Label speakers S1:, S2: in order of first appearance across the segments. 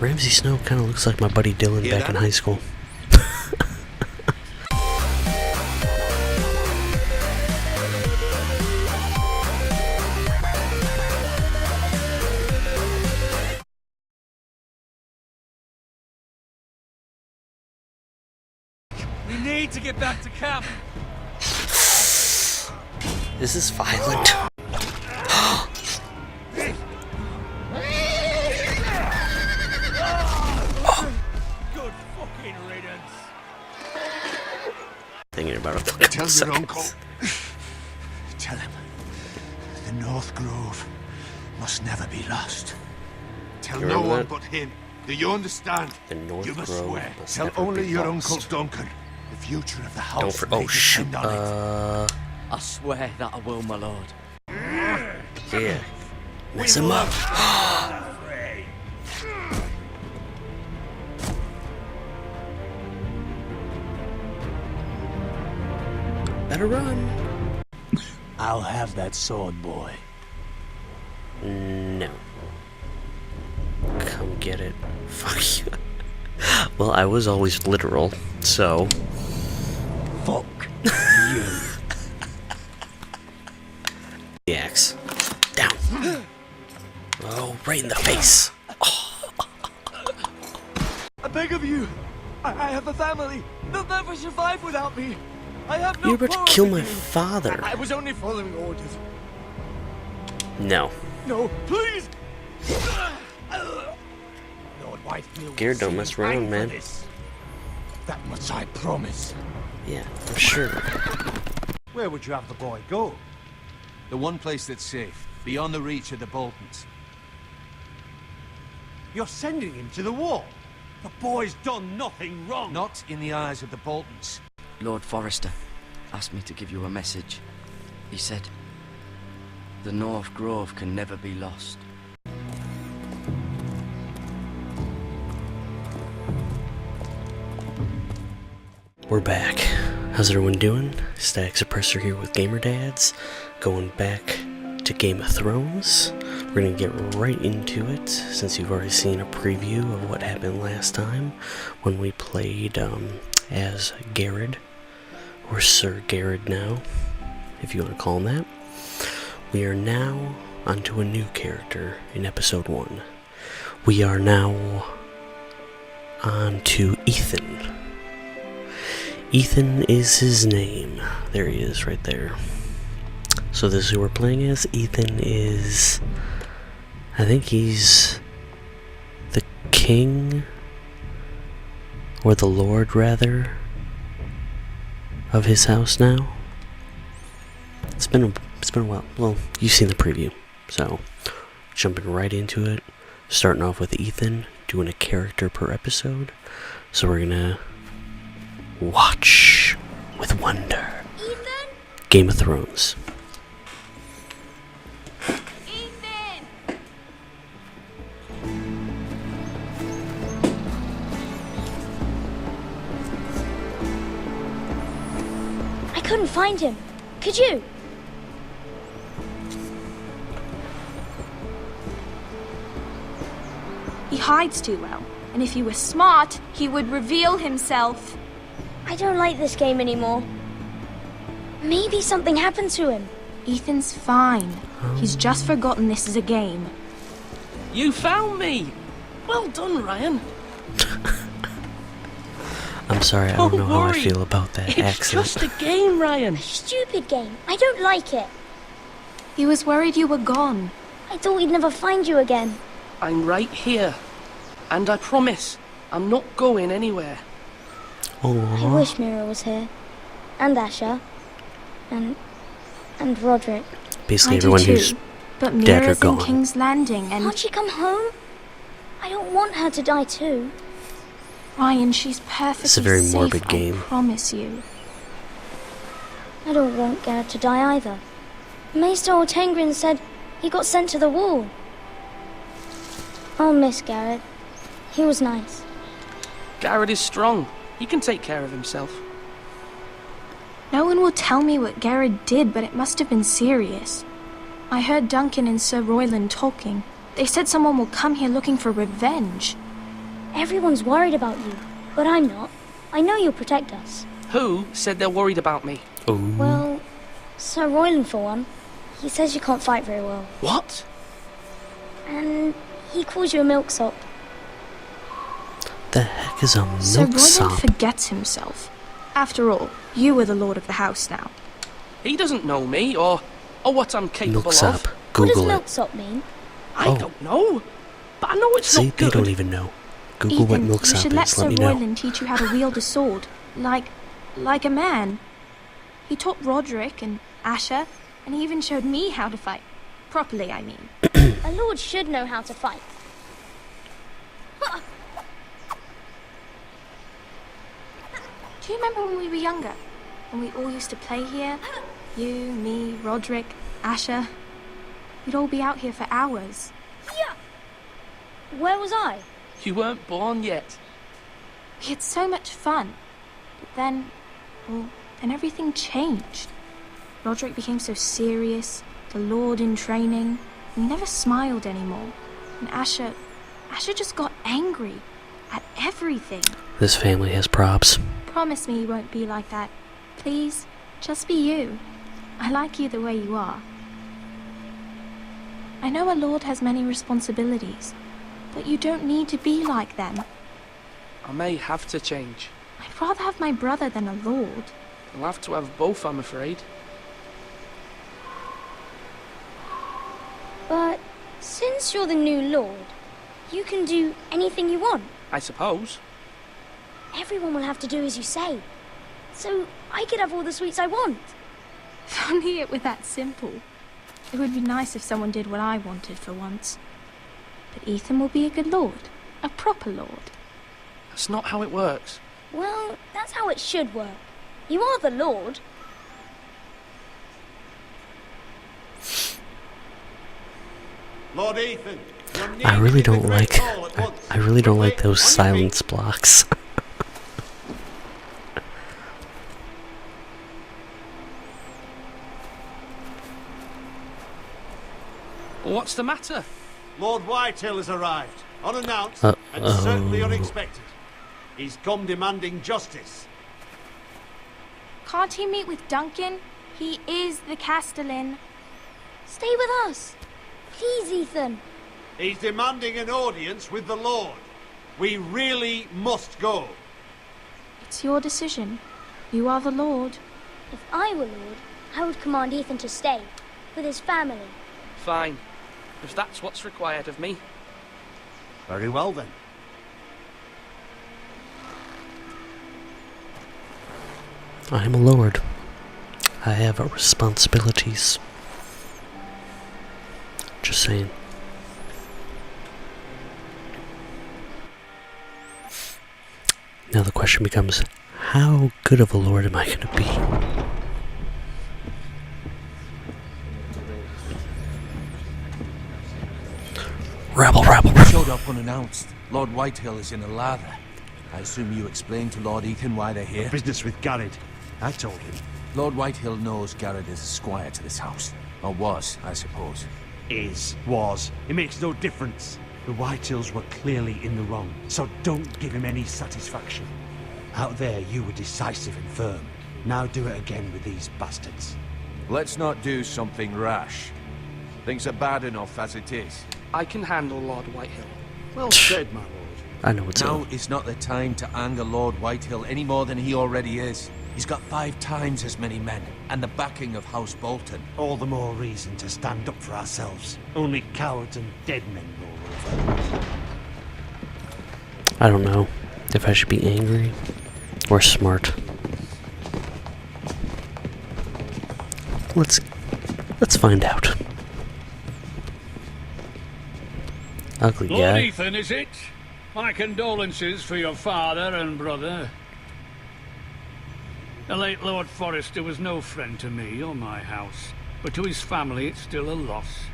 S1: Ramsay Snow kind of looks like my buddy Dylan back in high school.
S2: We need to get back to camp.
S1: Is this violent?
S2: Good fucking riddance.
S1: Thinking about it.
S3: Tell your uncle. Tell him the North Grove must never be lost. Tell
S1: You
S3: no
S1: remember
S3: one
S1: that?
S3: but him. Do you understand?
S1: The North
S3: You must
S1: Grove
S3: swear.
S1: must
S3: Tell
S1: never
S3: only
S1: be
S3: your
S1: lost.
S3: Uncle Duncan. The future of the house.
S1: Don't for.
S3: may
S1: Oh shoot.
S3: depend on it.
S4: I swear that I will, my lord.
S1: Yeah. Mess him up. Better run.
S3: I'll have that sword, boy.
S1: No. Come get it. Fuck you. Well, I was always literal, so.
S3: Fuck you.
S1: The axe. Down. Oh, right in the face.
S2: I beg of you. I have a family. They'll never survive without me. I have no
S1: You're about
S2: power
S1: to kill
S2: to
S1: my
S2: do.
S1: father.
S2: I was only following orders.
S1: No.
S2: No, please. Lord Whitefield.
S1: Garrett, don't mess around, man.
S3: That much I promise.
S1: Yeah, I'm sure.
S5: Where would you have the boy go? The one place that's safe, beyond the reach of the Boltons.
S2: You're sending him to the war. The boy's done nothing wrong.
S5: Not in the eyes of the Boltons.
S4: Lord Forrester asked me to give you a message. He said, the North Grove can never be lost.
S1: We're back. How's everyone doing? StaticSupressor here with Gamer Dadz, going back to Game of Thrones. We're gonna get right into it, since you've already seen a preview of what happened last time when we played as Garrett, or Sir Garrett now, if you want to call him that. We are now onto a new character in episode 1. We are now on to Ethan. Ethan is his name. There he is, right there. So this is who we're playing as. Ethan is... I think he's... the king... or the lord, rather... of his house now. It's been a while. Well, you've seen the preview. So, jumping right into it. Starting off with Ethan, doing a character per episode. So we're gonna... watch with wonder.
S6: Ethan?
S1: Game of Thrones.
S6: Ethan! I couldn't find him. Could you?
S7: He hides too well, and if he were smart, he would reveal himself.
S6: I don't like this game anymore. Maybe something happened to him.
S7: Ethan's fine. He's just forgotten this is a game.
S8: You found me! Well done, Ryan.
S1: I'm sorry, I don't know how I
S8: worry.
S1: feel about that
S8: It's
S1: accent.
S8: just a game, Ryan.
S6: Stupid game. I don't like it.
S7: He was worried you were gone.
S6: I thought we'd never find you again.
S8: I'm right here. And I promise, I'm not going anywhere.
S6: I
S1: Aww.
S6: wish Mira was here. And Asher. And Roderick.
S1: Basically
S7: I do
S1: everyone
S7: too.
S1: who's
S7: But
S1: dead or
S7: Mira's in
S1: gone.
S7: King's Landing, and
S6: Can't she come home? I don't want her to die too.
S7: Ryan, she's perfectly
S1: It's a very
S7: safe,
S1: morbid
S7: I
S1: game.
S7: promise you.
S6: I don't want Garrett to die either. Maester Ortengrin said he got sent to the wall. I'll miss Garrett. He was nice.
S8: Garrett is strong. He can take care of himself.
S7: No one will tell me what Garrett did, but it must have been serious. I heard Duncan and Sir Royland talking. They said someone will come here looking for revenge.
S6: Everyone's worried about you, but I'm not. I know you'll protect us.
S8: Who said they're worried about me?
S1: Ooh.
S6: Well, Sir Royland for one. He says you can't fight very well.
S8: What?
S6: And he calls you a milksop.
S1: The heck is a
S7: Sir Royland
S1: milksop?
S7: forgets himself. After all, you are the lord of the house now.
S8: He doesn't know me or what I'm capable
S1: Milksop.
S8: of.
S6: What
S1: Google
S6: does
S1: it.
S6: milksop mean?
S8: I
S1: Oh.
S8: don't know. But I know it's
S1: See,
S8: not
S1: they
S8: good.
S1: don't even know. Google what
S7: Ethan, you
S1: milksop
S7: should let
S1: is.
S7: Sir
S1: Let me know.
S7: Royland teach you how to wield a sword. Like a man. He taught Roderick and Asher, and he even showed me how to fight. Properly, I mean.
S6: A lord should know how to fight.
S7: Do you remember when we were younger? When we all used to play here? You, me, Roderick, Asher. We'd all be out here for hours.
S6: Where was I?
S8: You weren't born yet.
S7: We had so much fun. But then, well, then everything changed. Roderick became so serious, the lord in training. He never smiled anymore. And Asher just got angry at everything.
S1: This family has props.
S7: Promise me you won't be like that. Please, just be you. I like you the way you are. I know a lord has many responsibilities, but you don't need to be like them.
S8: I may have to change.
S7: I'd rather have my brother than a lord.
S8: I'll have to have both, I'm afraid.
S6: But since you're the new lord, you can do anything you want.
S8: I suppose.
S6: Everyone will have to do as you say. So I could have all the sweets I want.
S7: If only it were that simple. It would be nice if someone did what I wanted for once. But Ethan will be a good lord. A proper lord.
S8: That's not how it works.
S6: Well, that's how it should work. You are the lord.
S3: Lord Ethan,
S1: I really don't like. I really don't like those silence blocks.
S8: What's the matter?
S3: Lord Whitehill has arrived, unannounced and certainly unexpected. He's come demanding justice.
S7: Can't he meet with Duncan? He is the Castellan.
S6: Stay with us. Please, Ethan.
S3: He's demanding an audience with the Lord. We really must go.
S7: It's your decision. You are the lord.
S6: If I were lord, I would command Ethan to stay with his family.
S8: Fine. If that's what's required of me.
S3: Very well then.
S1: I am a lord. I have responsibilities. Just saying. Now the question becomes, how good of a lord am I going to be? Rabble, rabble, rabble.
S5: Showed up unannounced. Lord Whitehill is in a lather. I assume you explained to Lord Ethan why they're here?
S3: Business with Garrett. I told him.
S5: Lord Whitehill knows Garrett is a squire to this house. Or was, I suppose.
S9: Was. It makes no difference. The Whitehills were clearly in the wrong, so don't give him any satisfaction. Out there, you were decisive and firm. Now do it again with these bastards.
S5: Let's not do something rash. Things are bad enough as it is.
S8: I can handle Lord Whitehill.
S3: Well said, my lord.
S1: I know it's
S5: Now is not the time to anger Lord Whitehill any more than he already is. He's got 5 times as many men, and the backing of House Bolton.
S9: All the more reason to stand up for ourselves. Only cowards and dead men roll over.
S1: I don't know if I should be angry or smart. Let's find out. Ugly
S10: Lord
S1: guy.
S10: Ethan, is it? My condolences for your father and brother. The late Lord Forrester was no friend to me or my house, but to his family it's still a loss.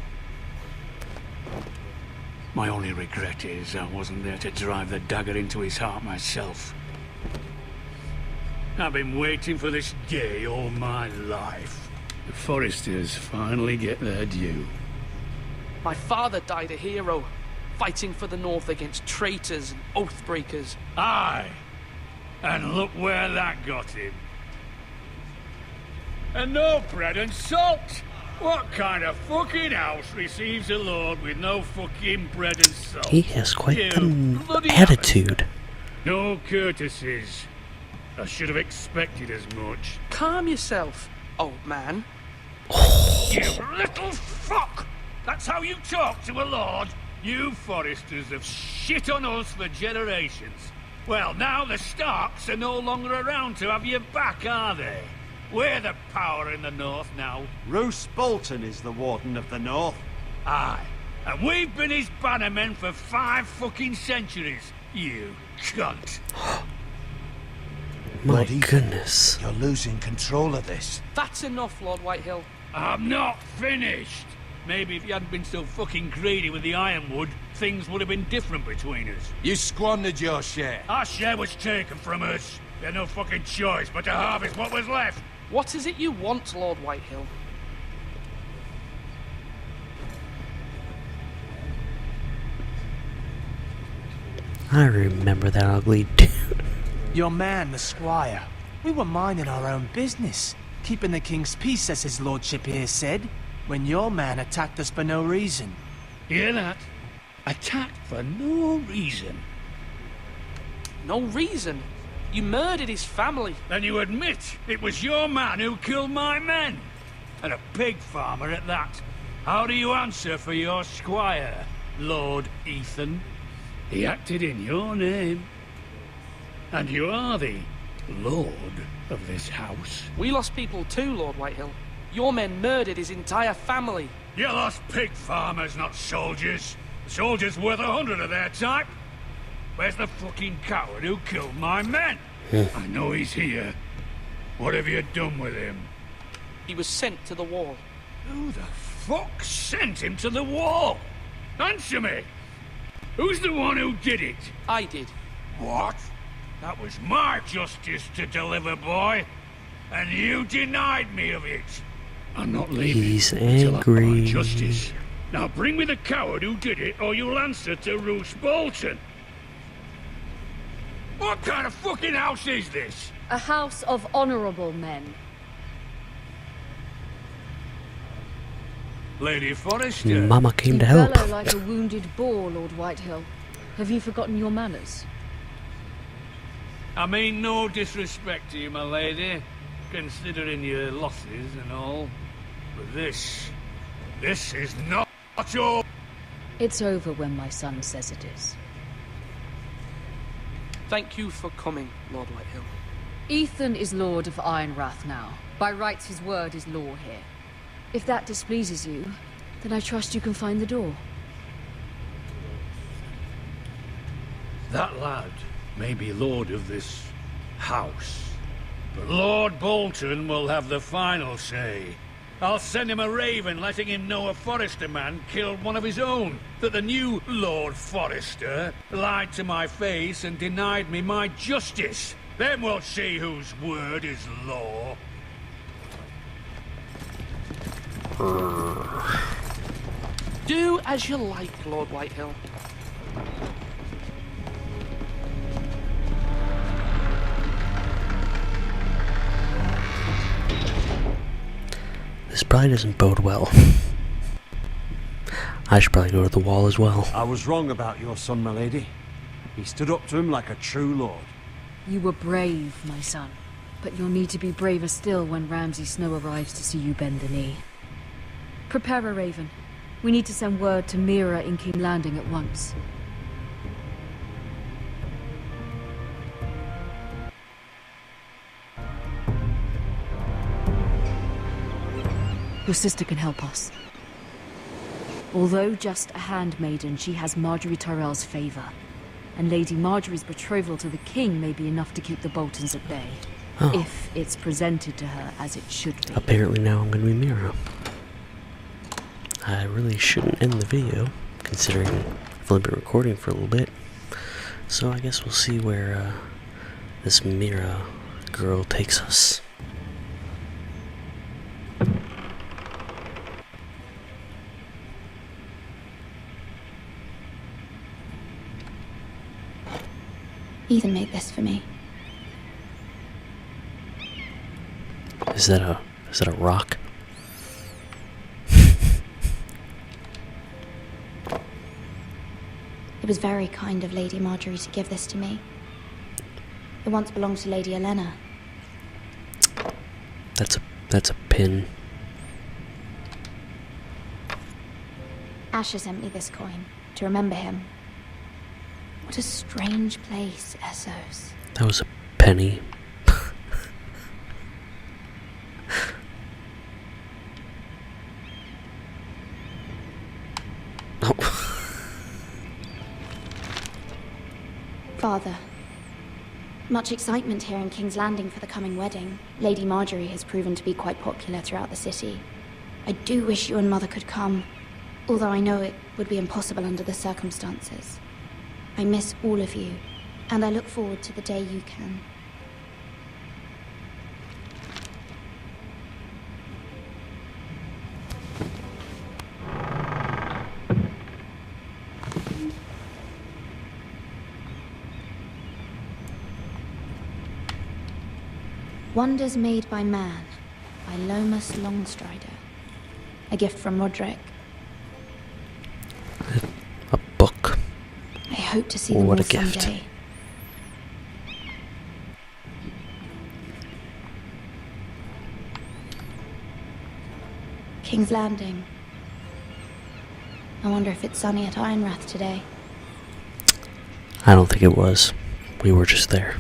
S10: My only regret is I wasn't there to drive the dagger into his heart myself. I've been waiting for this day all my life. The Forresters finally get their due.
S8: My father died a hero. fighting for the North against traitors and oath-breakers.
S10: Aye. And look where that got him. And no bread and salt! What kind of fucking house receives a lord with no fucking bread and salt?
S1: He has quite
S10: You
S1: an
S10: bloody
S1: attitude.
S10: No courtesies. I should have expected as much.
S8: Calm yourself, old man.
S10: You little fuck! That's how you talk to a lord? You foresters have shit on us for generations. Well, now the Starks are no longer around to have your back, are they? We're the power in the north now.
S9: Roose Bolton is the Warden of the North.
S10: Aye. And we've been his bannermen for 5 fucking centuries. You cunt.
S1: My
S3: Lord Ethan,
S1: goodness.
S3: You're losing control of this.
S8: That's enough, Lord Whitehill.
S10: I'm not finished. Maybe if you hadn't been so fucking greedy with the ironwood, things would have been different between us.
S5: You squandered your share.
S10: Our share was taken from us. We had no fucking choice but to harvest what was left.
S8: What is it you want, Lord Whitehill?
S1: I remember that ugly dude.
S2: Your man, the squire. We were minding our own business, keeping the king's peace, as his lordship here said, when your man attacked us for no reason.
S10: Hear that? Attacked for no reason.
S8: No reason. You murdered his family.
S10: Then you admit it was your man who killed my men. And a pig farmer at that. How do you answer for your squire, Lord Ethan? He acted in your name. And you are the lord of this house.
S8: We lost people too, Lord Whitehill. Your men murdered his entire family.
S10: You lost pig farmers, not soldiers. The soldiers worth 100 of their type. Where's the fucking coward who killed my men? I know he's here. What have you done with him?
S8: He was sent to the wall.
S10: Who the fuck sent him to the wall? Answer me! Who's the one who did it?
S8: I did.
S10: What? That was my justice to deliver, boy. And you denied me of it. I'm not leaving
S1: He's
S10: until I've got my
S1: angry.
S10: justice. Now bring me the coward who did it, or you'll answer to Roose Bolton. What kind of fucking house is this?
S11: A house of honorable men.
S10: Lady Forrester.
S1: Mama came
S11: You
S1: to help.
S11: bellow like a wounded boar, Lord Whitehill. Have you forgotten your manners?
S10: I mean no disrespect to you, my lady, considering your losses and all. But this is not your...
S11: It's over when my son says it is.
S8: Thank you for coming, Lord Whitehill.
S11: Ethan is Lord of Ironrath now. By rights, his word is law here. If that displeases you, then I trust you can find the door.
S10: That lad may be lord of this house, but Lord Bolton will have the final say. I'll send him a raven letting him know a Forrester man killed one of his own, that the new Lord Forrester lied to my face and denied me my justice. Then we'll see whose word is law.
S8: Do as you like, Lord Whitehill.
S1: This probably doesn't bode well. I should probably go to the wall as well.
S9: I was wrong about your son, my lady. He stood up to him like a true lord.
S11: You were brave, my son. But you'll need to be braver still when Ramsay Snow arrives to see you bend the knee. Prepare a raven. We need to send word to Mira in King Landing at once. Your sister can help us. Although just a handmaiden, she has Marjorie Tyrell's favor. And Lady Marjorie's betrothal to the king may be enough to keep the Boltons at bay.
S1: Oh.
S11: If it's presented to her as it should be.
S1: Apparently now I'm going to be Mira. I really shouldn't end the video, considering I've only been recording for a little bit. So I guess we'll see where this Mira girl takes us.
S6: Ethan made this for me.
S1: Is that a rock?
S6: It was very kind of Lady Marjorie to give this to me. It once belonged to Lady Elena.
S1: That's a pin.
S6: Asher sent me this coin to remember him. What a strange place, Essos.
S1: That was a penny.
S6: Father, much excitement here in King's Landing for the coming wedding. Lady Marjorie has proven to be quite popular throughout the city. I do wish you and Mother could come, although I know it would be impossible under the circumstances. I miss all of you, and I look forward to the day you can. Wonders Made by Man, by Lomas Longstrider. A gift from Roderick.
S1: A book.
S6: I hope to see them
S1: What
S6: all
S1: a gift.
S6: someday. King's Landing. I wonder if it's sunny at Ironrath today.
S1: I don't think it was. We were just there.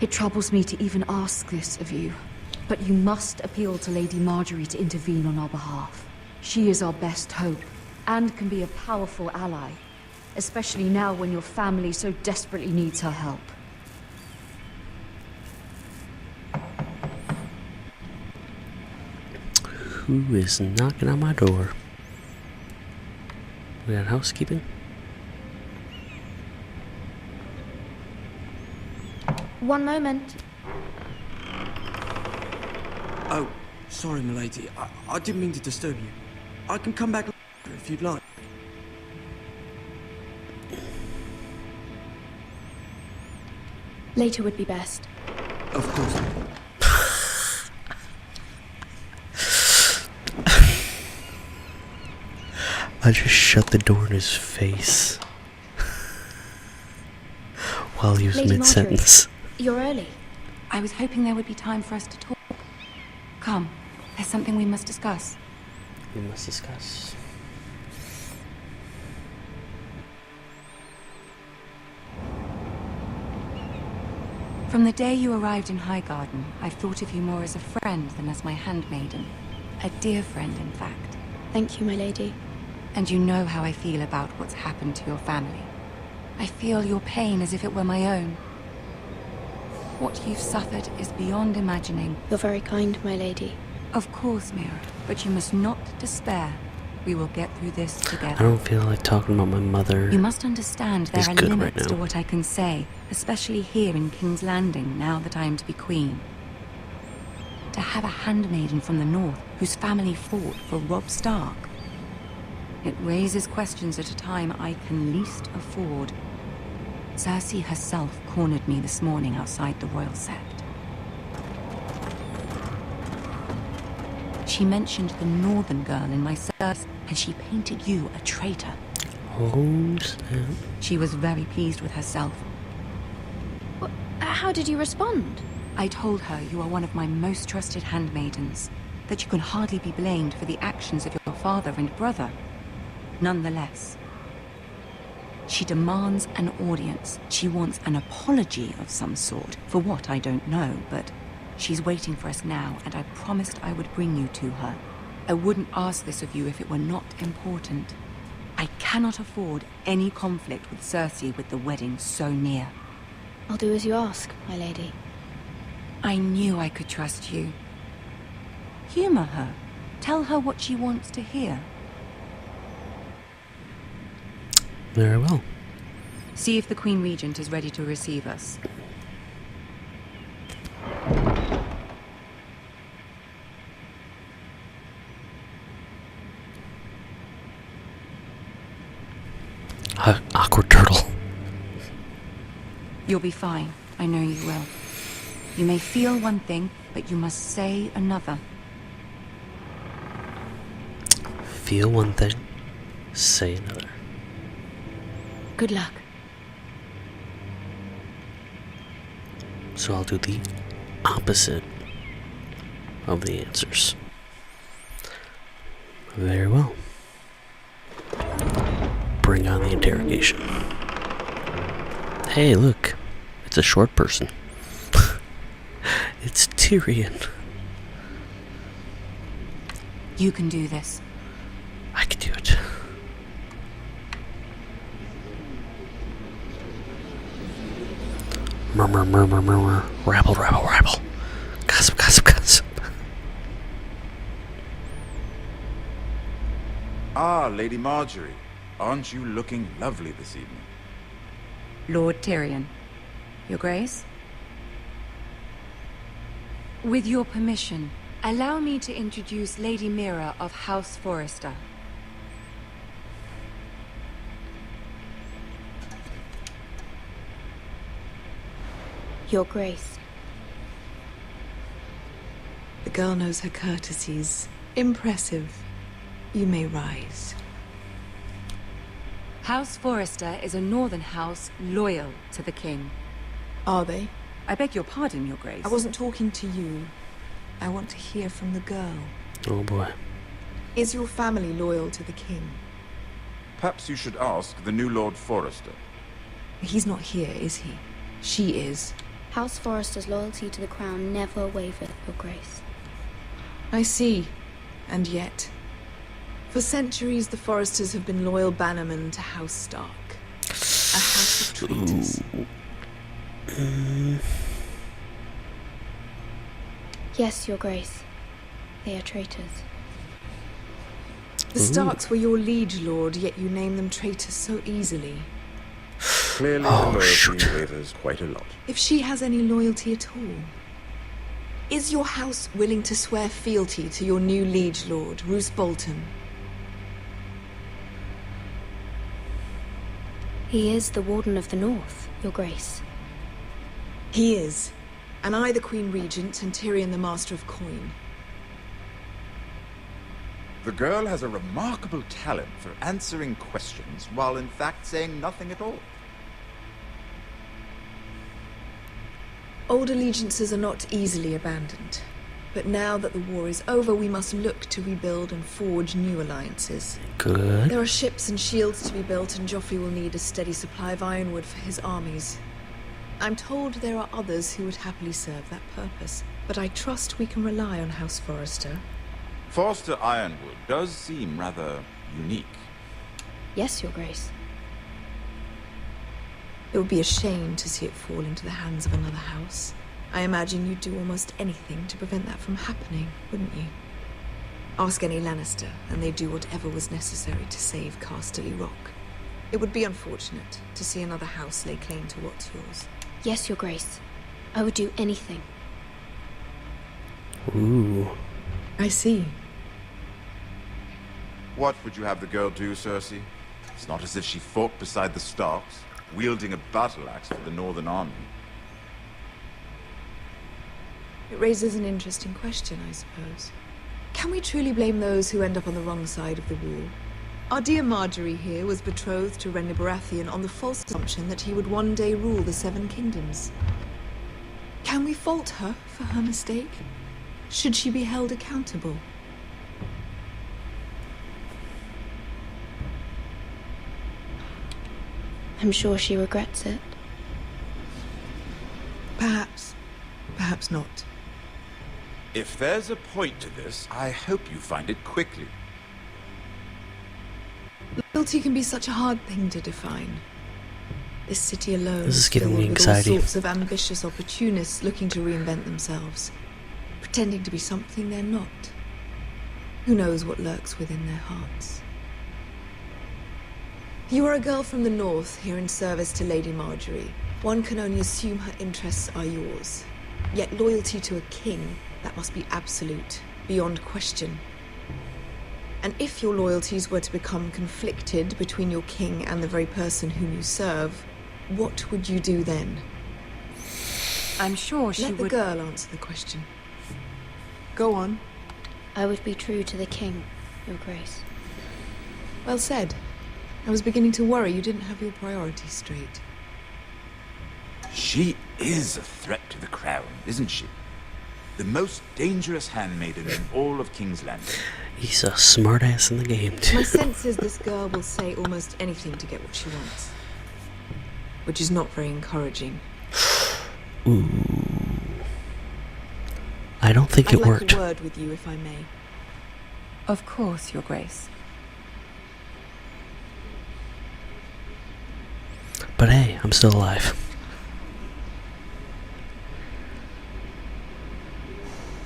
S11: It troubles me to even ask this of you, but you must appeal to Lady Marjorie to intervene on our behalf. She is our best hope, and can be a powerful ally, especially now when your family so desperately needs her help.
S1: Who is knocking on my door? We got housekeeping?
S6: One moment.
S4: Oh, sorry, milady. I didn't mean to disturb you. I can come back later if you'd like.
S6: Later would be best.
S4: Of course.
S1: I just shut the door in his face while he was
S6: Lady
S1: mid-sentence.
S6: You're early.
S12: I was hoping there would be time for us to talk. Come, there's something we must discuss.
S1: We must discuss.
S12: From the day you arrived in Highgarden, I've thought of you more as a friend than as my handmaiden. A dear friend, in fact.
S6: Thank you, my lady.
S12: And you know how I feel about what's happened to your family. I feel your pain as if it were my own. What you've suffered is beyond imagining.
S6: You're very kind, my lady.
S12: Of course, Mira, but you must not despair. We will get through this together.
S1: I don't feel like talking about my mother.
S12: You must understand there
S1: is
S12: are
S1: good
S12: limits
S1: right
S12: to
S1: now.
S12: what I can say, especially here in King's Landing, now that I am to be queen. To have a handmaiden from the north whose family fought for Robb Stark. It raises questions at a time I can least afford. Cersei herself cornered me this morning outside the Royal Sept. She mentioned the northern girl in my service, and she painted you a traitor.
S1: Oh, snap.
S12: She was very pleased with herself.
S6: How did you respond?
S12: I told her you are one of my most trusted handmaidens, that you can hardly be blamed for the actions of your father and brother. Nonetheless, she demands an audience. She wants an apology of some sort, for what I don't know, but she's waiting for us now, and I promised I would bring you to her. I wouldn't ask this of you if it were not important. I cannot afford any conflict with Cersei with the wedding so near.
S6: I'll do as you ask, my lady.
S12: I knew I could trust you. Humor her. Tell her what she wants to hear.
S1: Very well.
S12: See if the Queen Regent is ready to receive us.
S1: Awkward turtle.
S12: You'll be fine. I know you will. You may feel one thing, but you must say another.
S1: Feel one thing, say another.
S11: Good luck.
S1: So I'll do the opposite of the answers. Very well. Bring on the interrogation. Hey, look. It's a short person. It's Tyrion.
S12: You can do this.
S1: I can do it. Murmur, murmur, murmur. Rabble, rabble, rabble. Gossip, gossip, gossip.
S13: Ah, Lady Marjorie. Aren't you looking lovely this evening?
S12: Lord Tyrion. Your Grace? With your permission, allow me to introduce Lady Mira of House Forrester.
S6: Your Grace.
S14: The girl knows her courtesies. Impressive. You may rise.
S12: House Forrester is a northern house loyal to the king.
S14: Are they?
S12: I beg your pardon, Your Grace.
S14: I wasn't talking to you. I want to hear from the girl.
S1: Oh boy.
S14: Is your family loyal to the king?
S13: Perhaps you should ask the new Lord Forrester.
S14: He's not here, is he? She is.
S6: House Forrester's loyalty to the crown never wavered, Your Grace.
S14: I see. And yet, for centuries the Forresters have been loyal bannermen to House Stark. A house of traitors.
S6: Yes, Your Grace. They are traitors.
S14: The Starks were your liege lord, yet you name them traitors so easily.
S13: Clearly the loyalty wavers quite a lot.
S14: If she has any loyalty at all, is your house willing to swear fealty to your new liege lord, Roose Bolton?
S6: He is the Warden of the North, Your Grace.
S14: He is. And I the Queen Regent and Tyrion the Master of Coin.
S13: The girl has a remarkable talent for answering questions while in fact saying nothing at all.
S14: Old allegiances are not easily abandoned. But now that the war is over, we must look to rebuild and forge new alliances.
S1: Good.
S14: There are ships and shields to be built, and Joffrey will need a steady supply of ironwood for his armies. I'm told there are others who would happily serve that purpose, but I trust we can rely on House Forrester.
S13: Forster Ironwood does seem rather unique.
S6: Yes, Your Grace.
S14: It would be a shame to see it fall into the hands of another house. I imagine you'd do almost anything to prevent that from happening, wouldn't you? Ask any Lannister, and they'd do whatever was necessary to save Casterly Rock. It would be unfortunate to see another house lay claim to what's yours.
S6: Yes, Your Grace. I would do anything.
S1: Ooh.
S14: I see.
S13: What would you have the girl do, Cersei? It's not as if she fought beside the Starks, wielding a battle axe for the Northern Army.
S14: It raises an interesting question, I suppose. Can we truly blame those who end up on the wrong side of the war? Our dear Marjorie here was betrothed to Renly Baratheon on the false assumption that he would one day rule the Seven Kingdoms. Can we fault her for her mistake? Should she be held accountable?
S6: I'm sure she regrets it.
S14: Perhaps. Perhaps not.
S13: If there's a point to this, I hope you find it quickly.
S14: Loyalty can be such a hard thing to define. This city alone
S1: This is
S14: filled
S1: giving me
S14: with all
S1: anxiety.
S14: sorts of ambitious opportunists looking to reinvent themselves, pretending to be something they're not. Who knows what lurks within their hearts? You are a girl from the north, here in service to Lady Marjorie. One can only assume her interests are yours. Yet loyalty to a king, that must be absolute, beyond question. And if your loyalties were to become conflicted between your king and the very person whom you serve, what would you do then?
S12: I'm sure she
S14: would...
S12: would...
S14: Let the girl answer the question. Go on.
S6: I would be true to the king, Your Grace.
S14: Well said. I was beginning to worry you didn't have your priorities straight.
S13: She is a threat to the crown, isn't she? The most dangerous handmaiden in all of King's Landing.
S1: He's a smartass in the game, too.
S14: My sense is this girl will say almost anything to get what she wants. Which is not very encouraging.
S1: Ooh. I don't think it worked.
S14: I'd like a word with you, if I may.
S12: Of course, Your Grace.
S1: But hey, I'm still alive.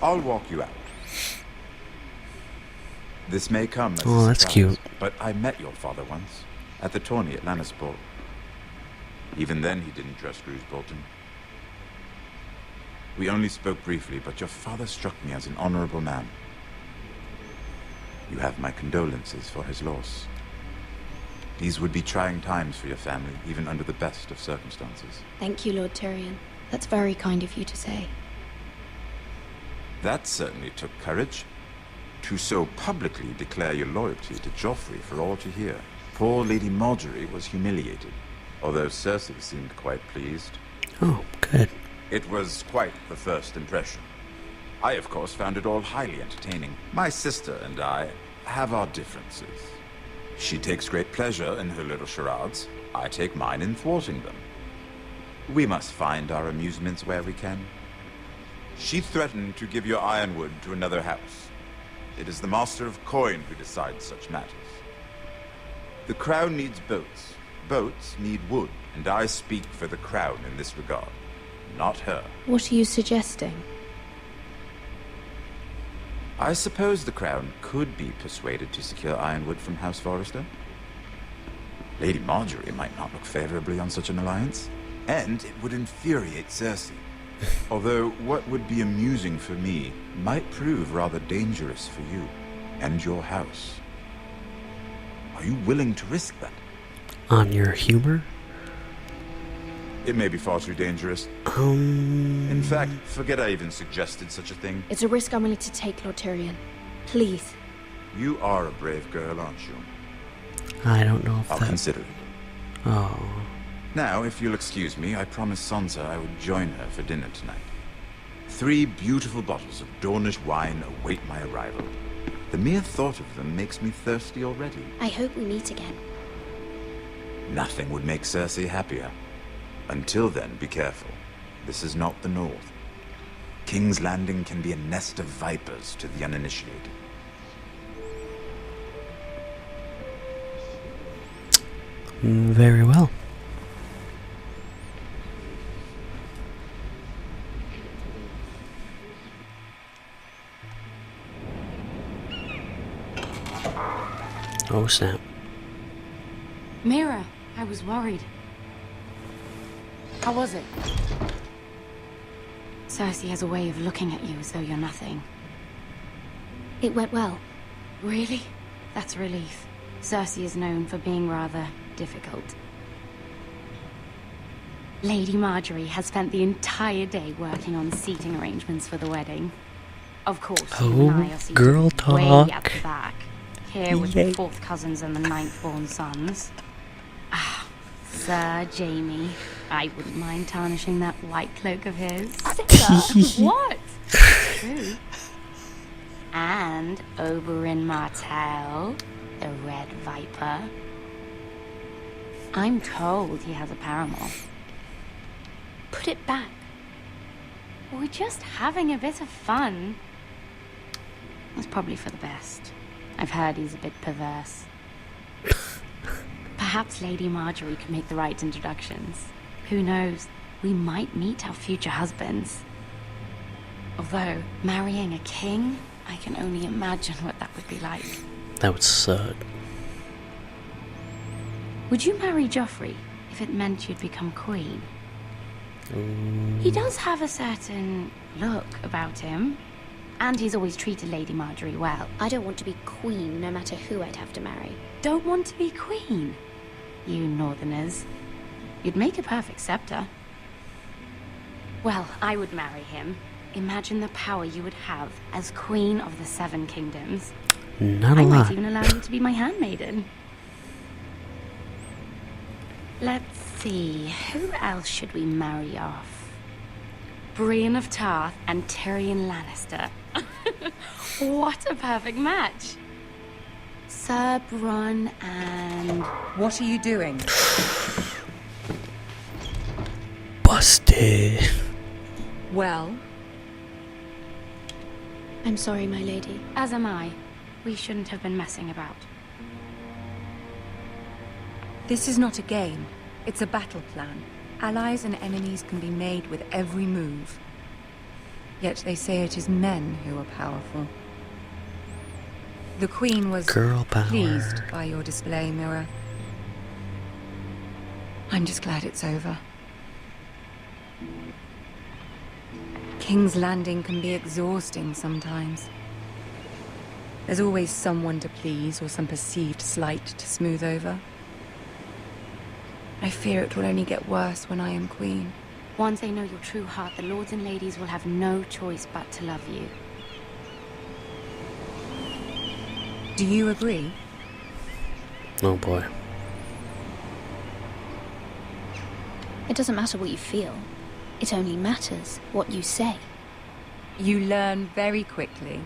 S13: I'll walk you out. This may come as
S1: Oh,
S13: a
S1: that's
S13: surprise,
S1: cute.
S13: but I met your father once, at the tourney at Lannisport. Even then, he didn't trust Roose Bolton. We only spoke briefly, but your father struck me as an honorable man. You have my condolences for his loss. These would be trying times for your family, even under the best of circumstances.
S6: Thank you, Lord Tyrion. That's very kind of you to say.
S13: That certainly took courage. To so publicly declare your loyalty to Joffrey for all to hear. Poor Lady Margaery was humiliated, although Cersei seemed quite pleased.
S1: Oh, good.
S13: It was quite the first impression. I, of course, found it all highly entertaining. My sister and I have our differences. She takes great pleasure in her little charades. I take mine in thwarting them. We must find our amusements where we can. She threatened to give your ironwood to another house. It is the Master of Coin who decides such matters. The crown needs boats. Boats need wood, and I speak for the crown in this regard, not her.
S6: What are you suggesting?
S13: I suppose the crown could be persuaded to secure ironwood from House Forrester. Lady Margaery might not look favorably on such an alliance, and it would infuriate Cersei. Although what would be amusing for me might prove rather dangerous for you and your house. Are you willing to risk that?
S1: On your humor?
S13: It may be far too dangerous. In fact, forget I even suggested such a thing.
S6: It's a risk I'm willing to take, Lord Tyrion. Please.
S13: You are a brave girl, aren't you?
S1: I don't know if
S13: I'll consider it.
S1: Oh.
S13: Now, if you'll excuse me, I promised Sansa I would join her for dinner tonight. 3 beautiful bottles of Dornish wine await my arrival. The mere thought of them makes me thirsty already.
S6: I hope we meet again.
S13: Nothing would make Cersei happier. Until then, be careful. This is not the North. King's Landing can be a nest of vipers to the uninitiated.
S1: Very well. Oh, snap.
S11: Mira, I was worried. How was it? Cersei has a way of looking at you as though you're nothing.
S6: It went well.
S11: Really? That's a relief. Cersei is known for being rather difficult. Lady Margaery has spent the entire day working on seating arrangements for the wedding. Of course, you and I are seated
S1: girl talk.
S11: way at the back. Here with
S1: Yay.
S11: the 4th cousins and the 9th-born sons. Ah, Sir Jaime. I wouldn't mind tarnishing that white cloak of his. Sister, what? True. And Oberyn Martell, the Red Viper. I'm told he has a paramour.
S6: Put it back.
S11: We're just having a bit of fun. It's probably for the best. I've heard he's a bit perverse. Perhaps Lady Margaery can make the right introductions. Who knows? We might meet our future husbands. Although, marrying a king, I can only imagine what that would be like.
S1: That would suck.
S11: Would you marry Joffrey if it meant you'd become queen? He does have a certain look about him.
S15: And he's always treated Lady Marjorie well.
S6: I don't want to be queen, no matter who I'd have to marry.
S15: Don't want to be queen? You northerners. You'd make a perfect scepter. Well, I would marry him. Imagine the power you would have as Queen of the Seven Kingdoms.
S1: Not a
S15: I
S1: lot.
S15: might even allow you to be my handmaiden. Let's see, who else should we marry off? Brienne of Tarth and Tyrion Lannister. What a perfect match. Sir Bronn and...
S12: What are you doing?
S1: Busted.
S12: Well?
S6: I'm sorry, my lady.
S15: As am I. We shouldn't have been messing about.
S12: This is not a game. It's a battle plan. Allies and enemies can be made with every move. Yet they say it is men who are powerful. The Queen was
S1: Girl power.
S12: pleased by your display, Mira. I'm just glad it's over. King's Landing can be exhausting sometimes. There's always someone to please or some perceived slight to smooth over. I fear it will only get worse when I am queen.
S15: Once they know your true heart, the lords and ladies will have no choice but to love you.
S12: Do you agree?
S1: Oh boy.
S6: It doesn't matter what you feel. It only matters what you say.
S12: You learn very quickly.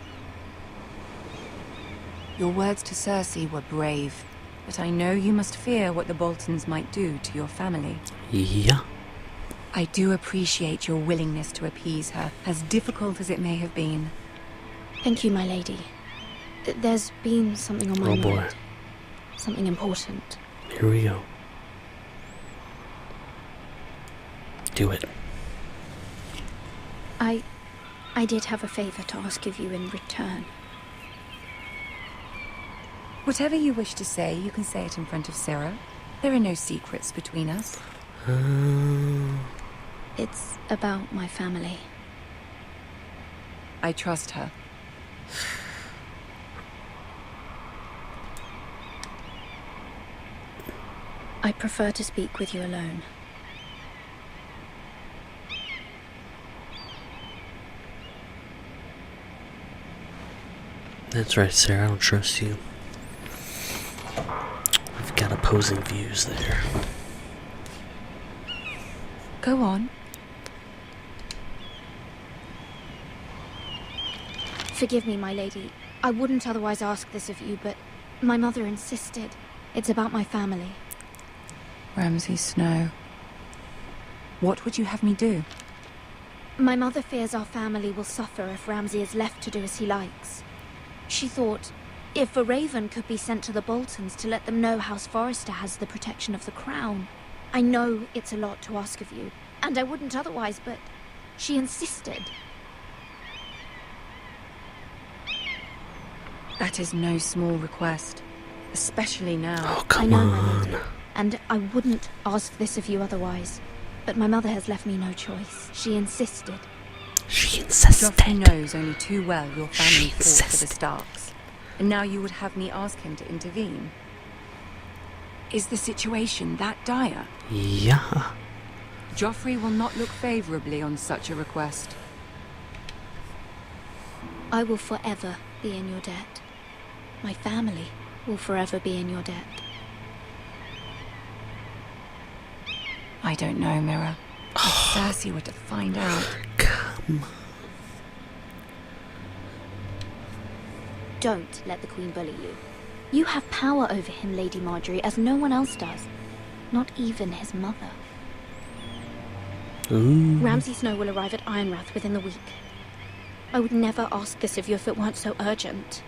S12: Your words to Cersei were brave, but I know you must fear what the Boltons might do to your family.
S1: Yeah.
S12: I do appreciate your willingness to appease her, as difficult as it may have been.
S6: Thank you, my lady. There's been something on my mind.
S1: boy.
S6: Something important.
S1: Here we go. Do it.
S6: I did have a favor to ask of you in return.
S12: Whatever you wish to say, you can say it in front of Sarah. There are no secrets between us.
S6: It's about my family.
S12: I trust her.
S6: I prefer to speak with you alone.
S1: That's right, Sarah. I don't trust you. We've got opposing views there.
S12: Go on.
S6: Forgive me, my lady. I wouldn't otherwise ask this of you, but my mother insisted. It's about my family.
S12: Ramsay Snow. What would you have me do?
S6: My mother fears our family will suffer if Ramsay is left to do as he likes. She thought, if a raven could be sent to the Boltons to let them know House Forrester has the protection of the crown. I know it's a lot to ask of you, and I wouldn't otherwise, but she insisted.
S12: That is no small request, especially now.
S1: Oh,
S6: I know, my lady, and I wouldn't ask this of you otherwise. But my mother has left me no choice. She insisted.
S1: She insisted.
S12: Joffrey knows only too well your family fought for the Starks. And now you would have me ask him to intervene. Is the situation that dire?
S1: Yeah.
S12: Joffrey will not look favorably on such a request.
S6: I will forever be in your debt. My family will forever be in your debt.
S12: I don't know, Mira. If Cersei were to find out...
S1: Come on.
S6: Don't let the Queen bully you. You have power over him, Lady Marjorie, as no one else does. Not even his mother.
S1: Ooh.
S6: Ramsay Snow will arrive at Ironrath within the week. I would never ask this of you if it weren't so urgent.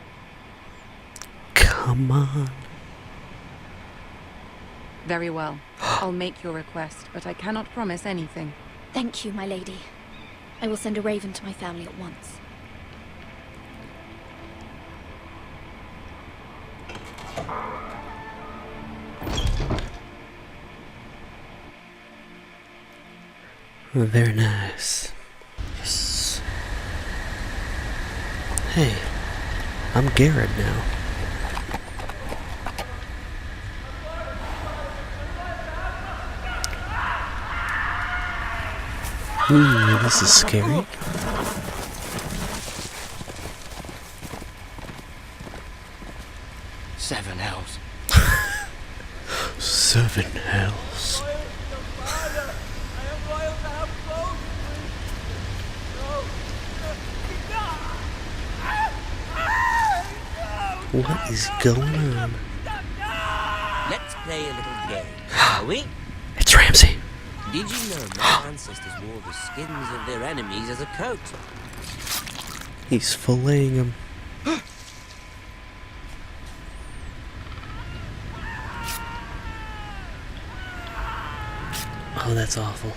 S1: Come on.
S12: Very well. I'll make your request, but I cannot promise anything.
S6: Thank you, my lady. I will send a raven to my family at once.
S1: Very nice. Yes. Hey, I'm Garrett now. Ooh, this is scary.
S4: Seven hells.
S1: 7 hells. What is going on?
S16: Let's play a little game, shall we?
S1: It's Ramsey.
S16: Did you know my ancestors wore the skins of their enemies as a coat?
S1: He's filleting him. Oh, that's awful.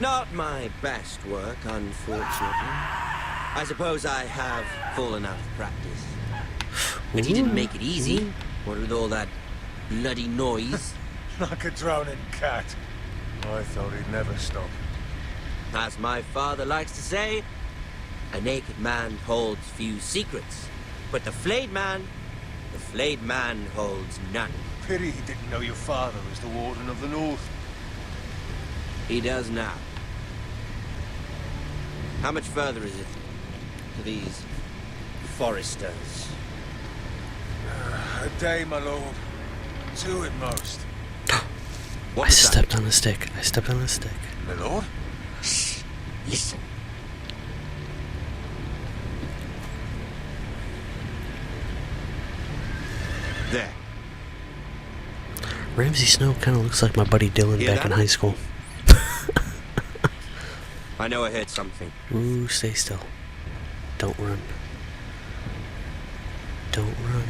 S16: Not my best work, unfortunately. I suppose I have fallen out of practice. But he didn't make it easy. What with all that bloody noise?
S3: Like a drowning cat. I thought he'd never stop.
S16: As my father likes to say, a naked man holds few secrets. But the flayed man holds none.
S3: Pity he didn't know your father was the Warden of the North.
S16: He does now. How much further is it to these foresters?
S3: A day, my lord. 2 at most.
S1: I stepped on the stick. I stepped on the stick.
S3: My lord?
S16: Shh. Listen.
S3: There.
S1: Ramsey Snow kind of looks like my buddy Dylan
S16: Hear
S1: back
S16: that?
S1: in high school.
S16: I know I heard something.
S1: Ooh, stay still. Don't run. Don't run.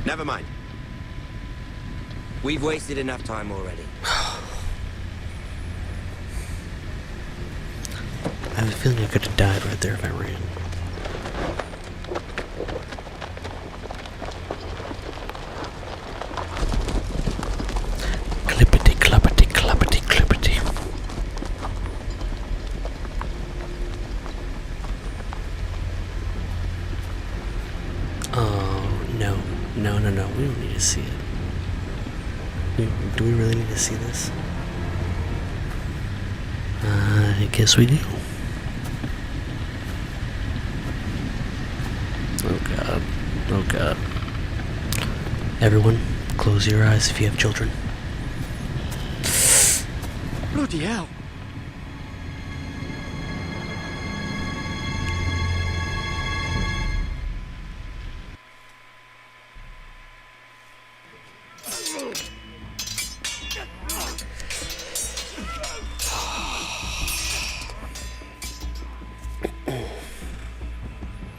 S16: Never mind. We've wasted enough time already.
S1: I have a feeling I could have died right there if I ran. Clippity, cloppity, cloppity, clippity. Oh, no. No, no, no. We don't need to see it. Do we really need to see this? I guess we do. Oh god. Oh god. Everyone, close your eyes if you have children.
S4: Bloody hell.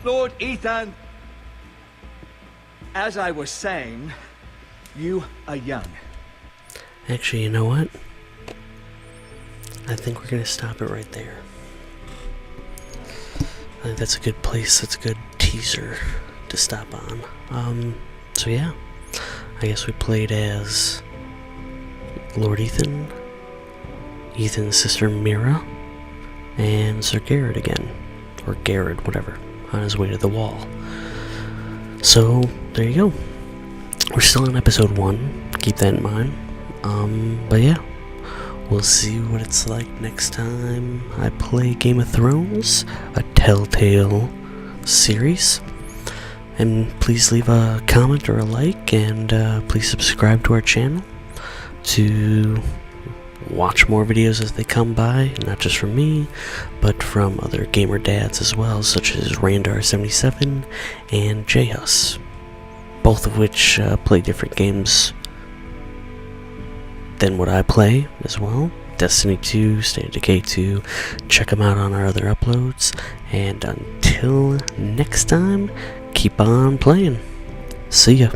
S9: Lord Ethan, as I was saying, you are young.
S1: Actually, you know what? I think we're gonna stop it right there. I think that's a good place, that's a good teaser to stop on. So yeah. I guess we played as Lord Ethan, Ethan's sister Mira, and Sir Garrett again. Or Garrett, whatever, on his way to the wall. So, there you go. We're still on episode 1, keep that in mind. But yeah, we'll see what it's like next time I play Game of Thrones, a Telltale series. And please leave a comment or a like, and please subscribe to our channel to watch more videos as they come by, not just from me, but from other Gamer Dads as well, such as Randar77 and Jhus, both of which play different games than what I play as well. Destiny 2, State of Decay 2, check them out on our other uploads, and until next time, keep on playing. See ya.